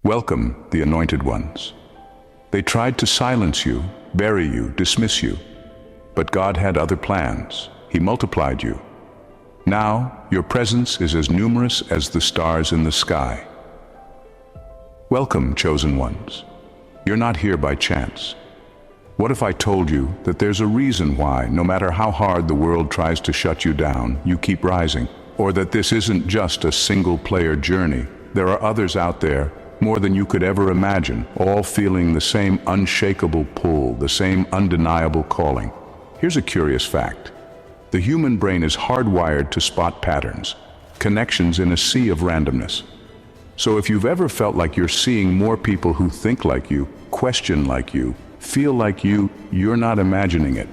Welcome, the anointed ones. They tried to silence you, bury you, dismiss you. But God had other plans. He multiplied you. Now, your presence is as numerous as the stars in the sky. Welcome, chosen ones. You're not here by chance. What if I told you that there's a reason why, no matter how hard the world tries to shut you down, you keep rising? Or that this isn't just a single-player journey. There are others out there, more than you could ever imagine, all feeling the same unshakable pull, the same undeniable calling. Here's a curious fact. The human brain is hardwired to spot patterns, connections in a sea of randomness. So if you've ever felt like you're seeing more people who think like you, question like you, feel like you, you're not imagining it.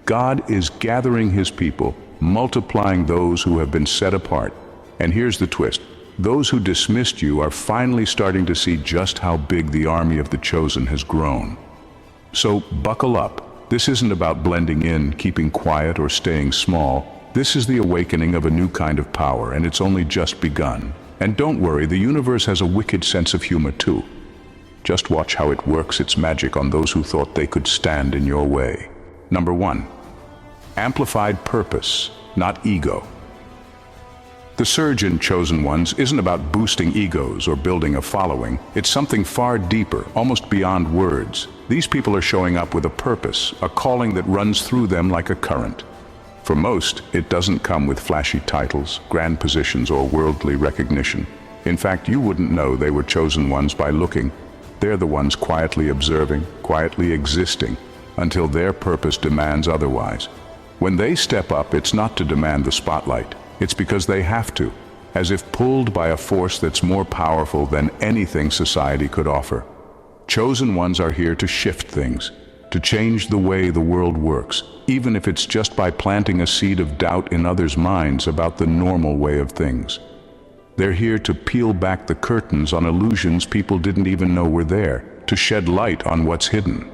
God is gathering his people, multiplying those who have been set apart. And here's the twist. Those who dismissed you are finally starting to see just how big the army of the chosen has grown. So buckle up. This isn't about blending in, keeping quiet, or staying small. This is the awakening of a new kind of power, and it's only just begun. And don't worry, the universe has a wicked sense of humor too. Just watch how it works its magic on those who thought they could stand in your way. Number 1. Amplified purpose, not ego. The surge in chosen ones isn't about boosting egos or building a following. It's something far deeper, almost beyond words. These people are showing up with a purpose, a calling that runs through them like a current. For most, it doesn't come with flashy titles, grand positions, or worldly recognition. In fact, you wouldn't know they were chosen ones by looking. They're the ones quietly observing, quietly existing, until their purpose demands otherwise. When they step up, it's not to demand the spotlight. It's because they have to, as if pulled by a force that's more powerful than anything society could offer. Chosen ones are here to shift things, to change the way the world works, even if it's just by planting a seed of doubt in others' minds about the normal way of things. They're here to peel back the curtains on illusions people didn't even know were there, to shed light on what's hidden.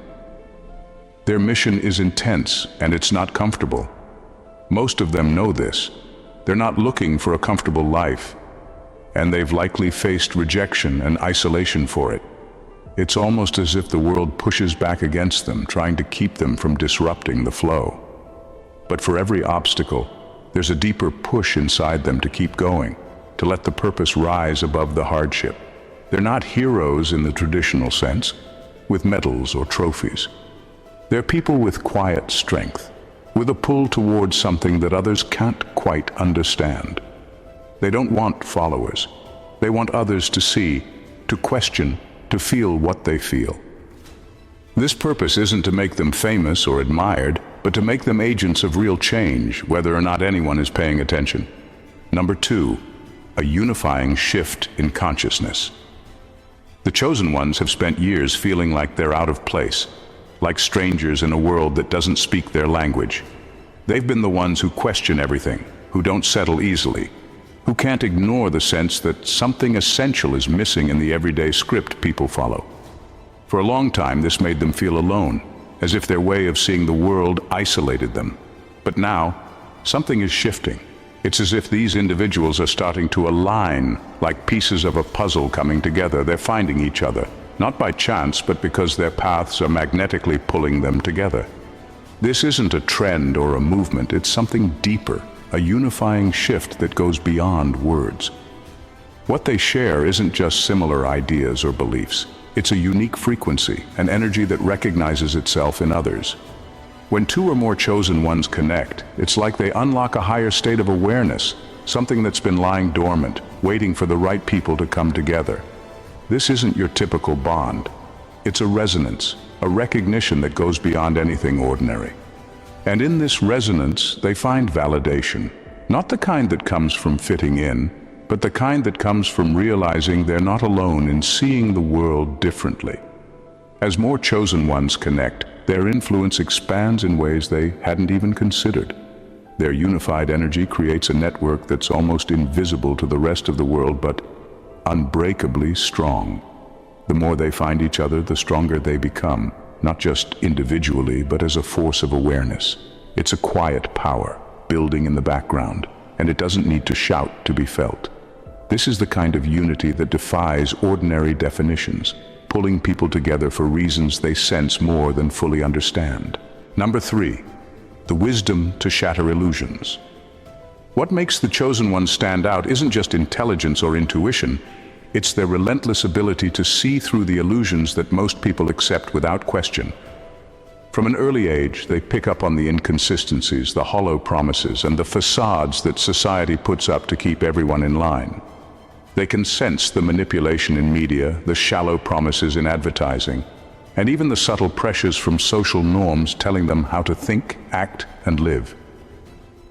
Their mission is intense, and it's not comfortable. Most of them know this. They're not looking for a comfortable life, and they've likely faced rejection and isolation for it. It's almost as if the world pushes back against them, trying to keep them from disrupting the flow. But for every obstacle, there's a deeper push inside them to keep going, to let the purpose rise above the hardship. They're not heroes in the traditional sense, with medals or trophies. They're people with quiet strength, with a pull towards something that others can't quite understand. They don't want followers. They want others to see, to question, to feel what they feel. This purpose isn't to make them famous or admired, but to make them agents of real change, whether or not anyone is paying attention. Number 2, a unifying shift in consciousness. The chosen ones have spent years feeling like they're out of place, like strangers in a world that doesn't speak their language. They've been the ones who question everything, who don't settle easily, who can't ignore the sense that something essential is missing in the everyday script people follow. For a long time, this made them feel alone, as if their way of seeing the world isolated them. But now, something is shifting. It's as if these individuals are starting to align, like pieces of a puzzle coming together. They're finding each other, not by chance, but because their paths are magnetically pulling them together. This isn't a trend or a movement, it's something deeper, a unifying shift that goes beyond words. What they share isn't just similar ideas or beliefs. It's a unique frequency, an energy that recognizes itself in others. When two or more chosen ones connect, it's like they unlock a higher state of awareness, something that's been lying dormant, waiting for the right people to come together. This isn't your typical bond. It's a resonance, a recognition that goes beyond anything ordinary. And in this resonance, they find validation, not the kind that comes from fitting in, but the kind that comes from realizing they're not alone in seeing the world differently. As more chosen ones connect, their influence expands in ways they hadn't even considered. Their unified energy creates a network that's almost invisible to the rest of the world, but unbreakably strong. The more they find each other, the stronger they become, not just individually, but as a force of awareness. It's a quiet power, building in the background, and it doesn't need to shout to be felt. This is the kind of unity that defies ordinary definitions, pulling people together for reasons they sense more than fully understand. Number 3, the wisdom to shatter illusions. What makes the chosen ones stand out isn't just intelligence or intuition, it's their relentless ability to see through the illusions that most people accept without question. From an early age, they pick up on the inconsistencies, the hollow promises, and the facades that society puts up to keep everyone in line. They can sense the manipulation in media, the shallow promises in advertising, and even the subtle pressures from social norms telling them how to think, act, and live.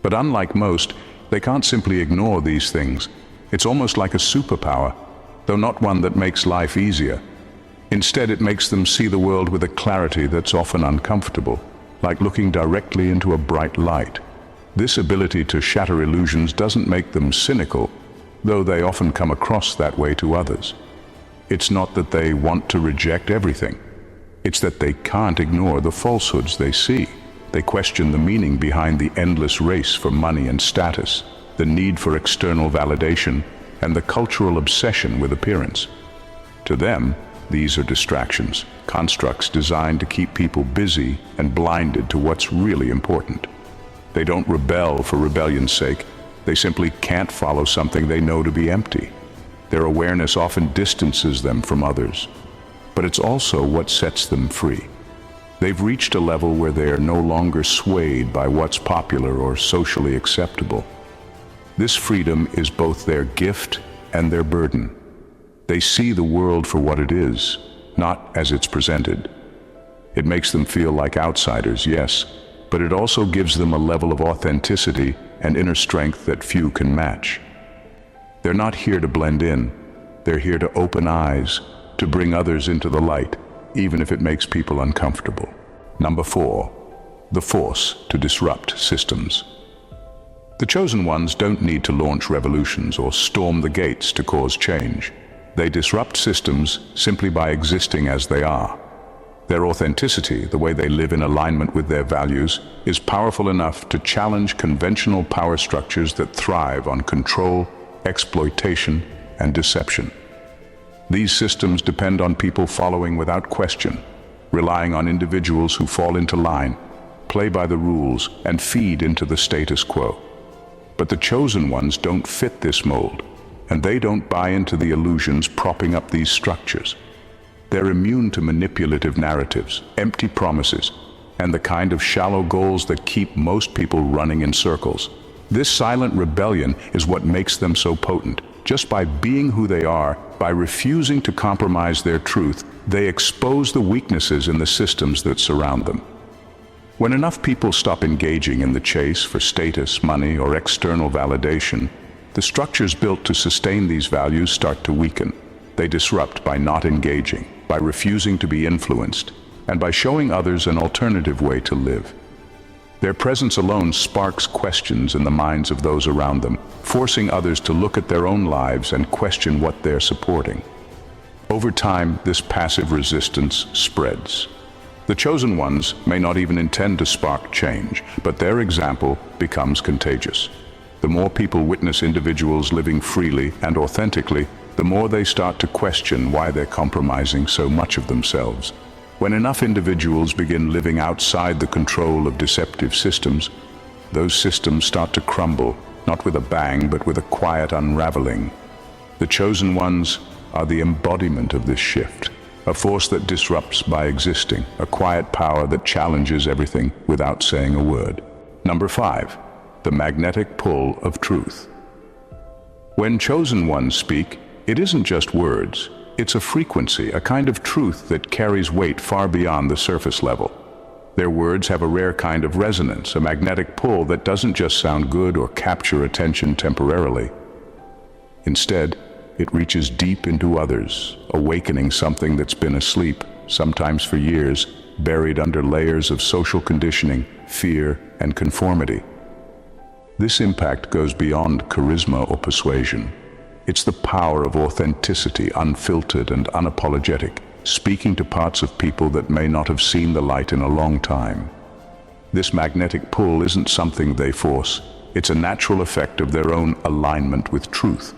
But unlike most, they can't simply ignore these things. It's almost like a superpower, though not one that makes life easier. Instead, it makes them see the world with a clarity that's often uncomfortable, like looking directly into a bright light. This ability to shatter illusions doesn't make them cynical, though they often come across that way to others. It's not that they want to reject everything. It's that they can't ignore the falsehoods they see. They question the meaning behind the endless race for money and status, the need for external validation, and the cultural obsession with appearance. To them, these are distractions, constructs designed to keep people busy and blinded to what's really important. They don't rebel for rebellion's sake. They simply can't follow something they know to be empty. Their awareness often distances them from others, but it's also what sets them free. They've reached a level where they are no longer swayed by what's popular or socially acceptable. This freedom is both their gift and their burden. They see the world for what it is, not as it's presented. It makes them feel like outsiders, yes, but it also gives them a level of authenticity and inner strength that few can match. They're not here to blend in. They're here to open eyes, to bring others into the light, even if it makes people uncomfortable. Number 4, the force to disrupt systems. The chosen ones don't need to launch revolutions or storm the gates to cause change. They disrupt systems simply by existing as they are. Their authenticity, the way they live in alignment with their values, is powerful enough to challenge conventional power structures that thrive on control, exploitation, and deception. These systems depend on people following without question, relying on individuals who fall into line, play by the rules, and feed into the status quo. But the chosen ones don't fit this mold, and they don't buy into the illusions propping up these structures. They're immune to manipulative narratives, empty promises, and the kind of shallow goals that keep most people running in circles. This silent rebellion is what makes them so potent. Just by being who they are, by refusing to compromise their truth, they expose the weaknesses in the systems that surround them. When enough people stop engaging in the chase for status, money, or external validation, the structures built to sustain these values start to weaken. They disrupt by not engaging, by refusing to be influenced, and by showing others an alternative way to live. Their presence alone sparks questions in the minds of those around them, forcing others to look at their own lives and question what they're supporting. Over time, this passive resistance spreads. The chosen ones may not even intend to spark change, but their example becomes contagious. The more people witness individuals living freely and authentically, the more they start to question why they're compromising so much of themselves. When enough individuals begin living outside the control of deceptive systems, those systems start to crumble, not with a bang, but with a quiet unraveling. The chosen ones are the embodiment of this shift, a force that disrupts by existing, a quiet power that challenges everything without saying a word. Number 5, the magnetic pull of truth. When chosen ones speak, it isn't just words. It's a frequency, a kind of truth that carries weight far beyond the surface level. Their words have a rare kind of resonance, a magnetic pull that doesn't just sound good or capture attention temporarily. Instead, it reaches deep into others, awakening something that's been asleep, sometimes for years, buried under layers of social conditioning, fear, and conformity. This impact goes beyond charisma or persuasion. It's the power of authenticity, unfiltered and unapologetic, speaking to parts of people that may not have seen the light in a long time. This magnetic pull isn't something they force. It's a natural effect of their own alignment with truth.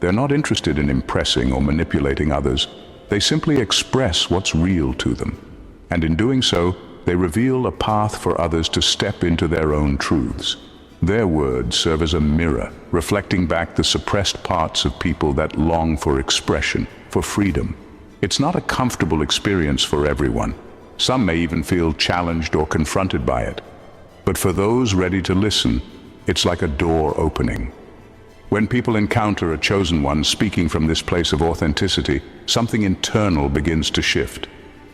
They're not interested in impressing or manipulating others. They simply express what's real to them. And in doing so, they reveal a path for others to step into their own truths. Their words serve as a mirror, reflecting back the suppressed parts of people that long for expression, for freedom. It's not a comfortable experience for everyone. Some may even feel challenged or confronted by it. But for those ready to listen, it's like a door opening. When people encounter a chosen one speaking from this place of authenticity, something internal begins to shift.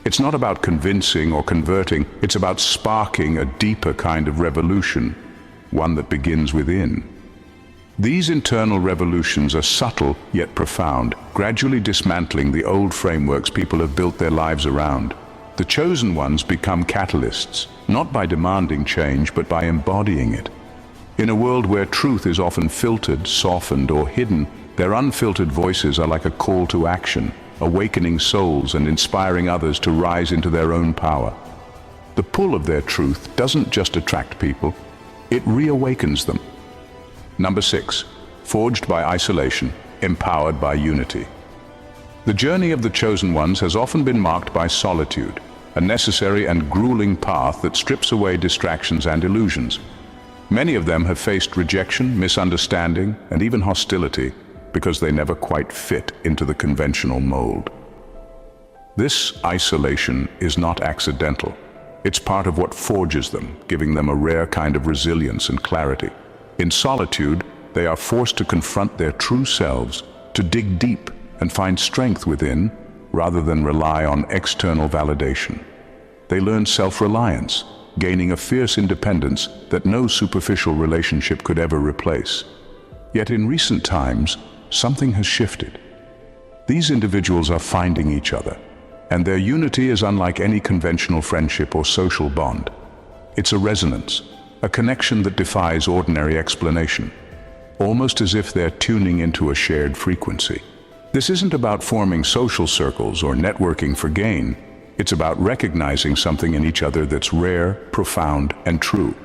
It's not about convincing or converting, it's about sparking a deeper kind of revolution, one that begins within. These internal revolutions are subtle yet profound, gradually dismantling the old frameworks people have built their lives around. The chosen ones become catalysts, not by demanding change, but by embodying it. In a world where truth is often filtered, softened, or hidden, their unfiltered voices are like a call to action, awakening souls and inspiring others to rise into their own power. The pull of their truth doesn't just attract people, it reawakens them. Number 6, forged by isolation, empowered by unity. The journey of the chosen ones has often been marked by solitude, a necessary and grueling path that strips away distractions and illusions. Many of them have faced rejection, misunderstanding, and even hostility because they never quite fit into the conventional mold. This isolation is not accidental. It's part of what forges them, giving them a rare kind of resilience and clarity. In solitude, they are forced to confront their true selves, to dig deep and find strength within, rather than rely on external validation. They learn self-reliance, gaining a fierce independence that no superficial relationship could ever replace. Yet in recent times, something has shifted. These individuals are finding each other, and their unity is unlike any conventional friendship or social bond. It's a resonance, a connection that defies ordinary explanation, almost as if they're tuning into a shared frequency. This isn't about forming social circles or networking for gain. It's about recognizing something in each other that's rare, profound, and true.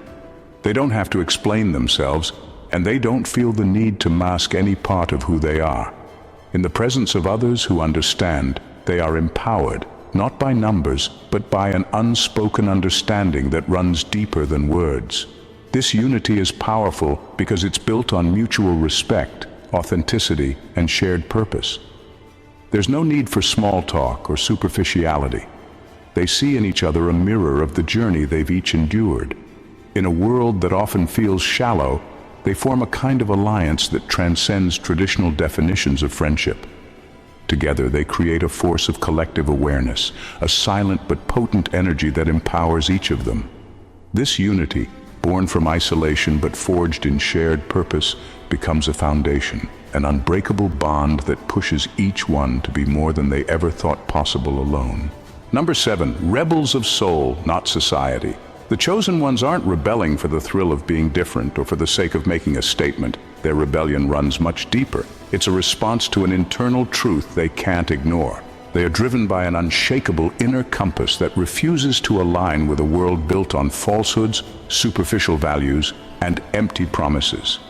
They don't have to explain themselves, and they don't feel the need to mask any part of who they are. In the presence of others who understand, they are empowered, not by numbers, but by an unspoken understanding that runs deeper than words. This unity is powerful because it's built on mutual respect, authenticity, and shared purpose. There's no need for small talk or superficiality. They see in each other a mirror of the journey they've each endured. In a world that often feels shallow, they form a kind of alliance that transcends traditional definitions of friendship. Together, they create a force of collective awareness, a silent but potent energy that empowers each of them. This unity, born from isolation but forged in shared purpose, becomes a foundation, an unbreakable bond that pushes each one to be more than they ever thought possible alone. Number 7, rebels of soul, not society. The chosen ones aren't rebelling for the thrill of being different or for the sake of making a statement. Their rebellion runs much deeper. It's a response to an internal truth they can't ignore. They are driven by an unshakable inner compass that refuses to align with a world built on falsehoods, superficial values, and empty promises.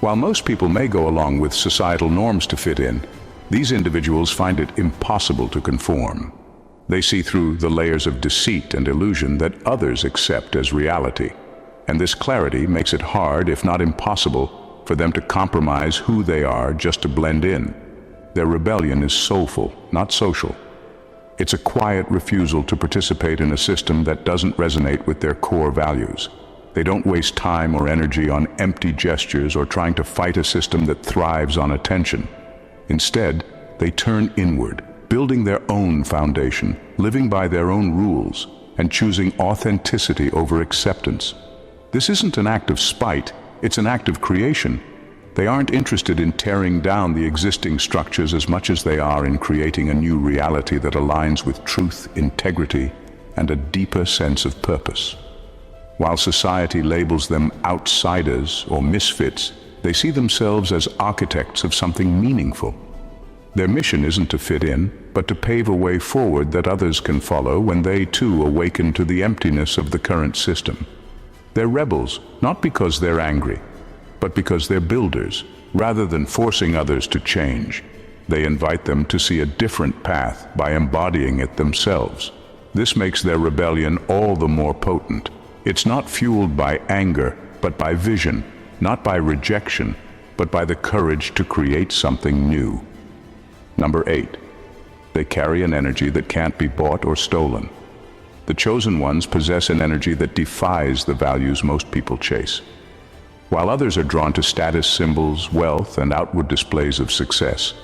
While most people may go along with societal norms to fit in, these individuals find it impossible to conform. They see through the layers of deceit and illusion that others accept as reality, and this clarity makes it hard, if not impossible, for them to compromise who they are just to blend in. Their rebellion is soulful, not social. It's a quiet refusal to participate in a system that doesn't resonate with their core values. They don't waste time or energy on empty gestures or trying to fight a system that thrives on attention. Instead, they turn inward, building their own foundation, living by their own rules, and choosing authenticity over acceptance. This isn't an act of spite, it's an act of creation. They aren't interested in tearing down the existing structures as much as they are in creating a new reality that aligns with truth, integrity, and a deeper sense of purpose. While society labels them outsiders or misfits, they see themselves as architects of something meaningful. Their mission isn't to fit in, but to pave a way forward that others can follow when they too awaken to the emptiness of the current system. They're rebels, not because they're angry, but because they're builders, Rather than forcing others to change, they invite them to see a different path by embodying it themselves. This makes their rebellion all the more potent. It's not fueled by anger, but by vision, not by rejection, but by the courage to create something new. Number 8. They carry an energy that can't be bought or stolen. The chosen ones possess an energy that defies the values most people chase. While others are drawn to status symbols, wealth, and outward displays of success,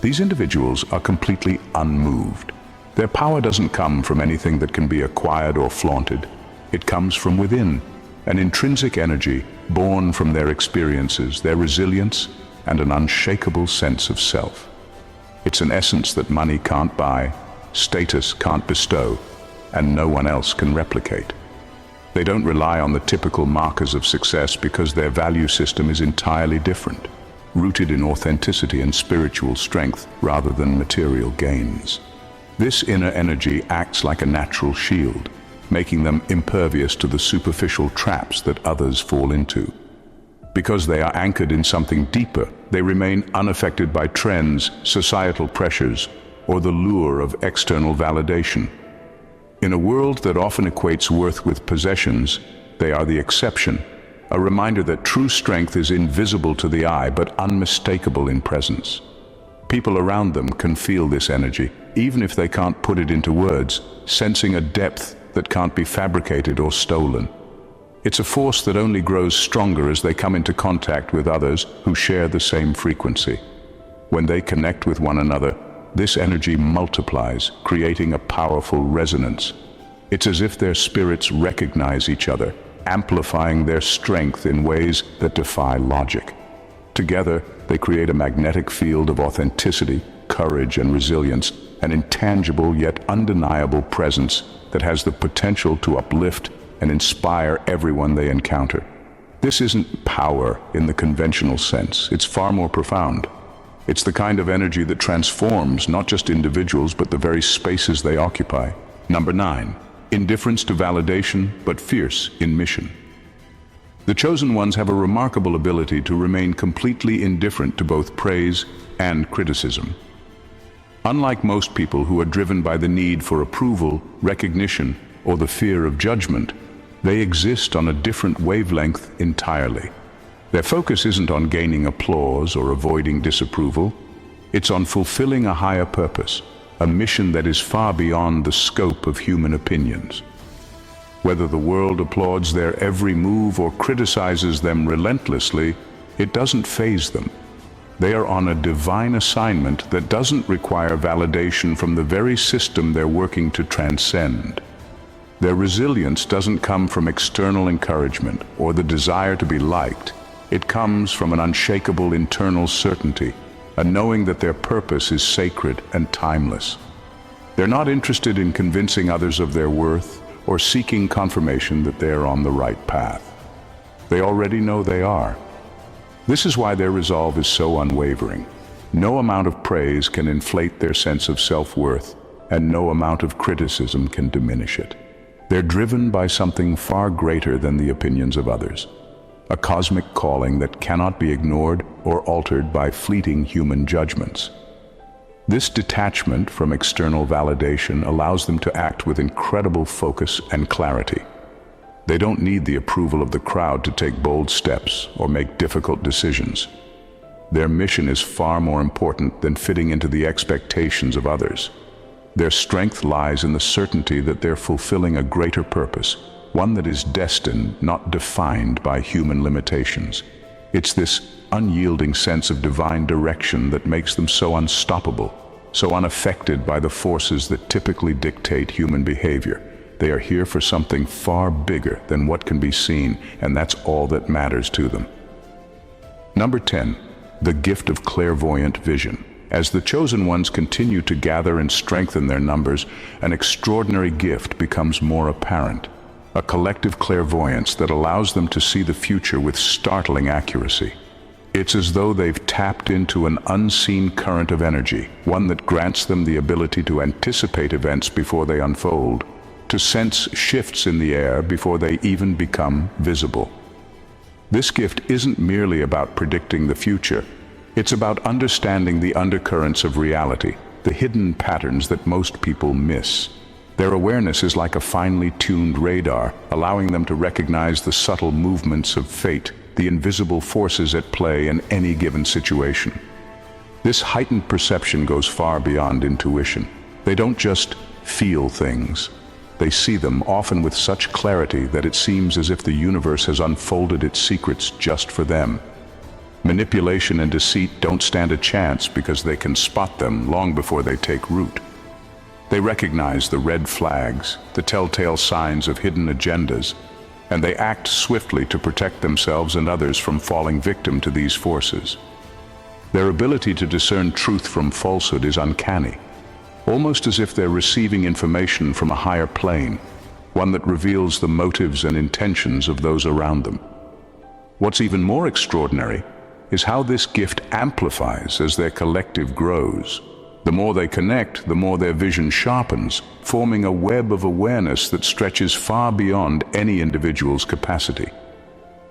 these individuals are completely unmoved. Their power doesn't come from anything that can be acquired or flaunted. It comes from within, an intrinsic energy born from their experiences, their resilience, and an unshakable sense of self. It's an essence that money can't buy, status can't bestow, and no one else can replicate. They don't rely on the typical markers of success because their value system is entirely different, rooted in authenticity and spiritual strength rather than material gains. This inner energy acts like a natural shield, making them impervious to the superficial traps that others fall into. Because they are anchored in something deeper, they remain unaffected by trends, societal pressures, or the lure of external validation. In a world that often equates worth with possessions, they are the exception, a reminder that true strength is invisible to the eye but unmistakable in presence. People around them can feel this energy, even if they can't put it into words, sensing a depth that can't be fabricated or stolen. It's a force that only grows stronger as they come into contact with others who share the same frequency. When they connect with one another, this energy multiplies, creating a powerful resonance. It's as if their spirits recognize each other, amplifying their strength in ways that defy logic. Together, they create a magnetic field of authenticity, courage, and resilience, an intangible yet undeniable presence that has the potential to uplift and inspire everyone they encounter. This isn't power in the conventional sense. It's far more profound. It's the kind of energy that transforms not just individuals, but the very spaces they occupy. Number 9. Indifference to validation, but fierce in mission. The chosen ones have a remarkable ability to remain completely indifferent to both praise and criticism. Unlike most people who are driven by the need for approval, recognition, or the fear of judgment, they exist on a different wavelength entirely. Their focus isn't on gaining applause or avoiding disapproval. It's on fulfilling a higher purpose, a mission that is far beyond the scope of human opinions. Whether the world applauds their every move or criticizes them relentlessly, it doesn't faze them. They are on a divine assignment that doesn't require validation from the very system they're working to transcend. Their resilience doesn't come from external encouragement or the desire to be liked. It comes from an unshakable internal certainty, a knowing that their purpose is sacred and timeless. They're not interested in convincing others of their worth or seeking confirmation that they're on the right path. They already know they are. This is why their resolve is so unwavering. No amount of praise can inflate their sense of self-worth, and no amount of criticism can diminish it. They're driven by something far greater than the opinions of others, a cosmic calling that cannot be ignored or altered by fleeting human judgments. This detachment from external validation allows them to act with incredible focus and clarity. They don't need the approval of the crowd to take bold steps or make difficult decisions. Their mission is far more important than fitting into the expectations of others. Their strength lies in the certainty that they're fulfilling a greater purpose, one that is destined, not defined by human limitations. It's this unyielding sense of divine direction that makes them so unstoppable, so unaffected by the forces that typically dictate human behavior. They are here for something far bigger than what can be seen, and that's all that matters to them. Number 10, the gift of clairvoyant vision. As the chosen ones continue to gather and strengthen their numbers, an extraordinary gift becomes more apparent. A collective clairvoyance that allows them to see the future with startling accuracy. It's as though they've tapped into an unseen current of energy, one that grants them the ability to anticipate events before they unfold, to sense shifts in the air before they even become visible. This gift isn't merely about predicting the future. It's about understanding the undercurrents of reality, the hidden patterns that most people miss. Their awareness is like a finely tuned radar, allowing them to recognize the subtle movements of fate, the invisible forces at play in any given situation. This heightened perception goes far beyond intuition. They don't just feel things. They see them, often with such clarity that it seems as if the universe has unfolded its secrets just for them. Manipulation and deceit don't stand a chance because they can spot them long before they take root. They recognize the red flags, the telltale signs of hidden agendas, and they act swiftly to protect themselves and others from falling victim to these forces. Their ability to discern truth from falsehood is uncanny, almost as if they're receiving information from a higher plane, one that reveals the motives and intentions of those around them. What's even more extraordinary is how this gift amplifies as their collective grows. The more they connect, the more their vision sharpens, forming a web of awareness that stretches far beyond any individual's capacity.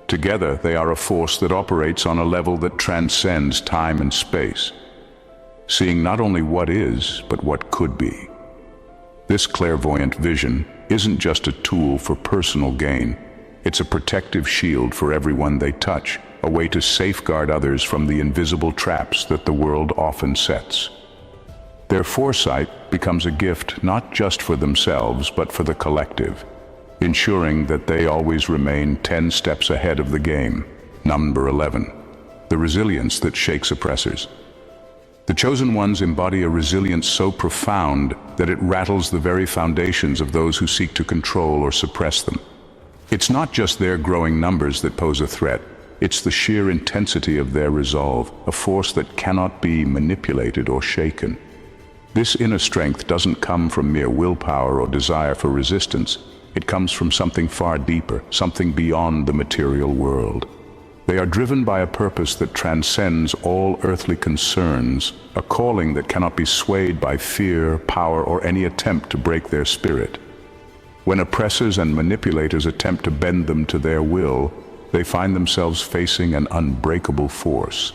Together, they are a force that operates on a level that transcends time and space, seeing not only what is, but what could be. This clairvoyant vision isn't just a tool for personal gain. It's a protective shield for everyone they touch, a way to safeguard others from the invisible traps that the world often sets. Their foresight becomes a gift not just for themselves, but for the collective, ensuring that they always remain 10 steps ahead of the game. Number 11. The resilience that shakes oppressors. The chosen ones embody a resilience so profound that it rattles the very foundations of those who seek to control or suppress them. It's not just their growing numbers that pose a threat. It's the sheer intensity of their resolve, a force that cannot be manipulated or shaken. This inner strength doesn't come from mere willpower or desire for resistance. It comes from something far deeper, something beyond the material world. They are driven by a purpose that transcends all earthly concerns, a calling that cannot be swayed by fear, power, or any attempt to break their spirit. When oppressors and manipulators attempt to bend them to their will, they find themselves facing an unbreakable force.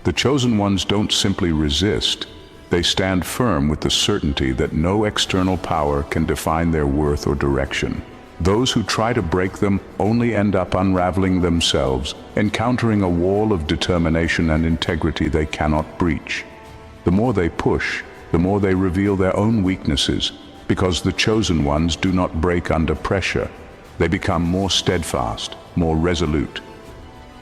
The chosen ones don't simply resist. They stand firm with the certainty that no external power can define their worth or direction. Those who try to break them only end up unraveling themselves, encountering a wall of determination and integrity they cannot breach. The more they push, the more they reveal their own weaknesses, because the chosen ones do not break under pressure. They become more steadfast, more resolute.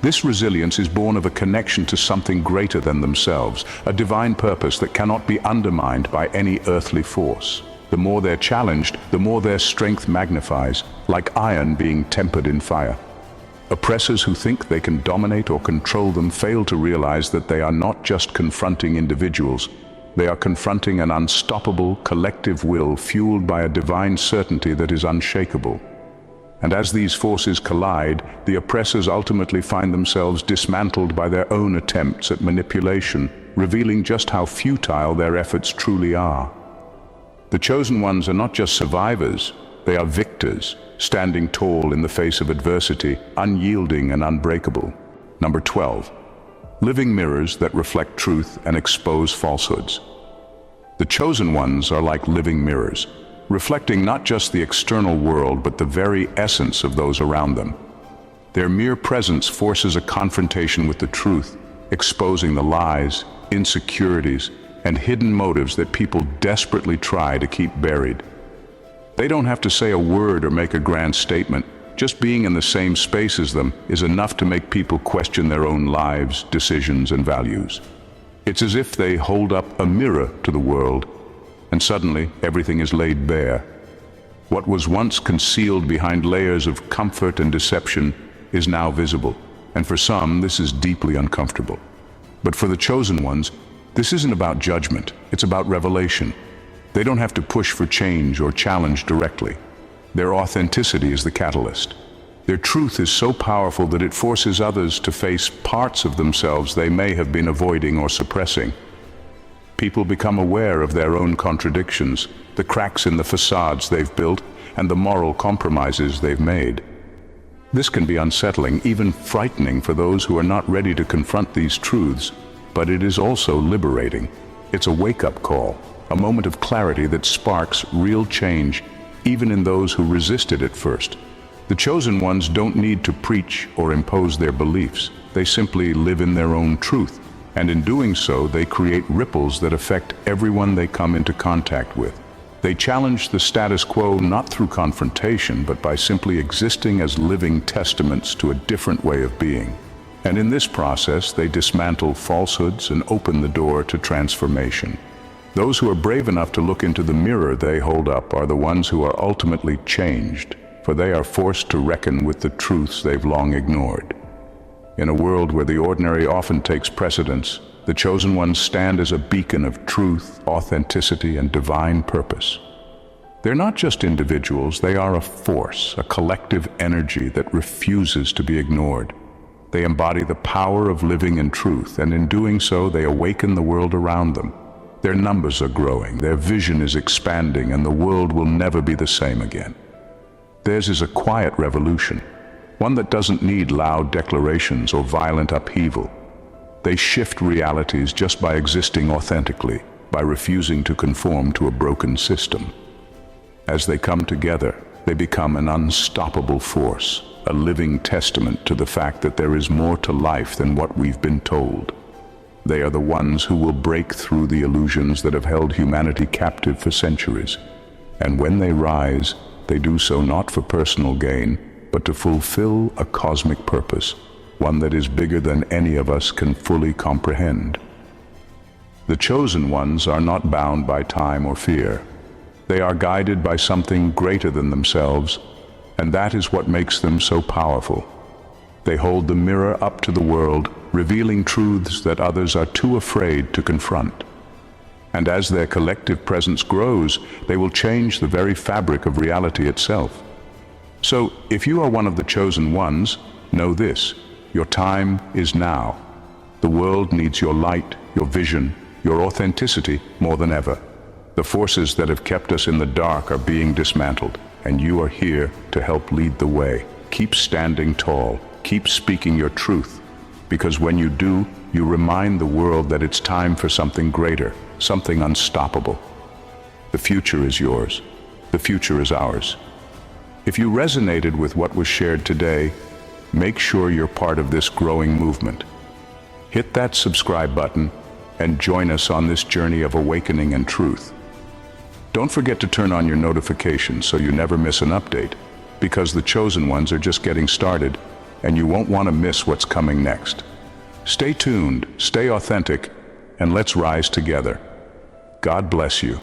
This resilience is born of a connection to something greater than themselves, a divine purpose that cannot be undermined by any earthly force. The more they're challenged, the more their strength magnifies, like iron being tempered in fire. Oppressors who think they can dominate or control them fail to realize that they are not just confronting individuals. They are confronting an unstoppable collective will fueled by a divine certainty that is unshakable. And as these forces collide, the oppressors ultimately find themselves dismantled by their own attempts at manipulation, revealing just how futile their efforts truly are. The chosen ones are not just survivors, they are victors, standing tall in the face of adversity, unyielding and unbreakable. Number 12. Living mirrors that reflect truth and expose falsehoods. The chosen ones are like living mirrors, reflecting not just the external world but the very essence of those around them. Their mere presence forces a confrontation with the truth, exposing the lies, insecurities, and hidden motives that people desperately try to keep buried. They don't have to say a word or make a grand statement. Just being in the same space as them is enough to make people question their own lives, decisions, and values. It's as if they hold up a mirror to the world, and suddenly everything is laid bare. What was once concealed behind layers of comfort and deception is now visible, and for some, this is deeply uncomfortable. But for the chosen ones, this isn't about judgment, it's about revelation. They don't have to push for change or challenge directly. Their authenticity is the catalyst. Their truth is so powerful that it forces others to face parts of themselves they may have been avoiding or suppressing. People become aware of their own contradictions, the cracks in the facades they've built, and the moral compromises they've made. This can be unsettling, even frightening for those who are not ready to confront these truths, but it is also liberating. It's a wake-up call, a moment of clarity that sparks real change, even in those who resist it at first. The chosen ones don't need to preach or impose their beliefs. They simply live in their own truth, and in doing so, they create ripples that affect everyone they come into contact with. They challenge the status quo not through confrontation, but by simply existing as living testaments to a different way of being. And in this process, they dismantle falsehoods and open the door to transformation. Those who are brave enough to look into the mirror they hold up are the ones who are ultimately changed, for they are forced to reckon with the truths they've long ignored. In a world where the ordinary often takes precedence, the chosen ones stand as a beacon of truth, authenticity, and divine purpose. They're not just individuals, they are a force, a collective energy that refuses to be ignored. They embody the power of living in truth, and in doing so, they awaken the world around them. Their numbers are growing, their vision is expanding, and the world will never be the same again. Theirs is a quiet revolution, one that doesn't need loud declarations or violent upheaval. They shift realities just by existing authentically, by refusing to conform to a broken system. As they come together, they become an unstoppable force, a living testament to the fact that there is more to life than what we've been told. They are the ones who will break through the illusions that have held humanity captive for centuries. And when they rise, they do so not for personal gain, but to fulfill a cosmic purpose, one that is bigger than any of us can fully comprehend. The chosen ones are not bound by time or fear. They are guided by something greater than themselves, and that is what makes them so powerful. They hold the mirror up to the world, revealing truths that others are too afraid to confront. And as their collective presence grows, they will change the very fabric of reality itself. So, if you are one of the chosen ones, know this: your time is now. The world needs your light, your vision, your authenticity more than ever. The forces that have kept us in the dark are being dismantled, and you are here to help lead the way. Keep standing tall, keep speaking your truth, because when you do, you remind the world that it's time for something greater, something unstoppable. The future is yours. The future is ours. If you resonated with what was shared today, make sure you're part of this growing movement. Hit that subscribe button and join us on this journey of awakening and truth. Don't forget to turn on your notifications so you never miss an update, because the chosen ones are just getting started, and you won't want to miss what's coming next. Stay tuned, stay authentic, and let's rise together. God bless you.